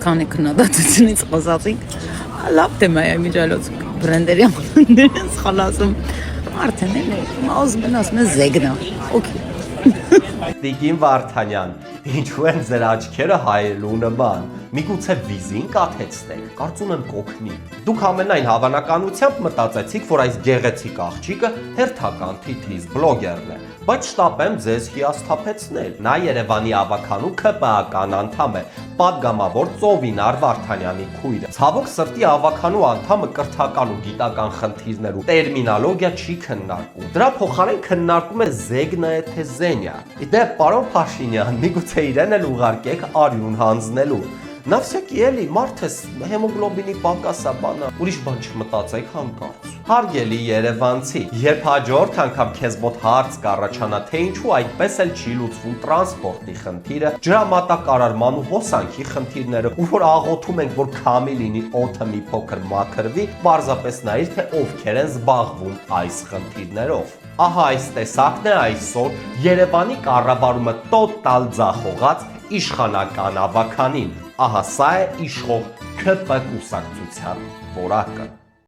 Քանի քննադատությունից խոսացինք, լավ թեմա է միջալոց բրենդերի անուններն խալասում արդեն էլի ասում են զեգնա օքեյ Տիկին Վարդանյան, ինչու են ձեր աչքերը հայելու նման, միգուցե վիզին կաթեցնեք, կարծում եմ կօգնի։ Դուք ամենայն հավանականությամբ մտածեցիք, որ այս գեղեցիկ աղջիկը հերթական թիթիզ բլոգերն է, բայց շտապ եմ ձեզ հիասթափեցնել։ Նա Երևանի ավագանու ՔՊԱ-ական անդամ է, պատգամավոր Ծովինար Վարդանյանի քույրը։ Ցավոք սրտի ավագանու անդամը կրթական ու գիտական խնդիրներ ու տերմինոլոգիա չի քննարկում։ Դրա փոխարեն քննարկում է զեգնա է թե զենյա։ Իդեպ, պարոն Փաշինյան, միգուցե իրեն էլ ուղարկեք արյուն հանձնելու։ Նավսյակի էլի մարդես հեմոգլոբինի պակասա բանա, ուրիշ բան չմտածեք հանկարծ։ Հարգելի երևանցի, երբ հաջորդ անգամ քեզ մոտ հարց կառաջանա, թե ինչու այդպես էլ չի լուծվում տրանսպորտի խնդիրը, ջրամատակարարման ու հոսանքի խնդիրները, ու որ աղոթում ենք, որ քամի լինի օդը մի փոքր մաքրվի, պարզապես նայիր, թե ովքեր են զբաղվում այս խնդիրներով։ Ահա այս տեսակն է այսօր Երևանի կառավարումը տոտալ ձախողած իշխանական ավագանին։ Ահա սա է իշխող ՔՊ կուսակցության որակը։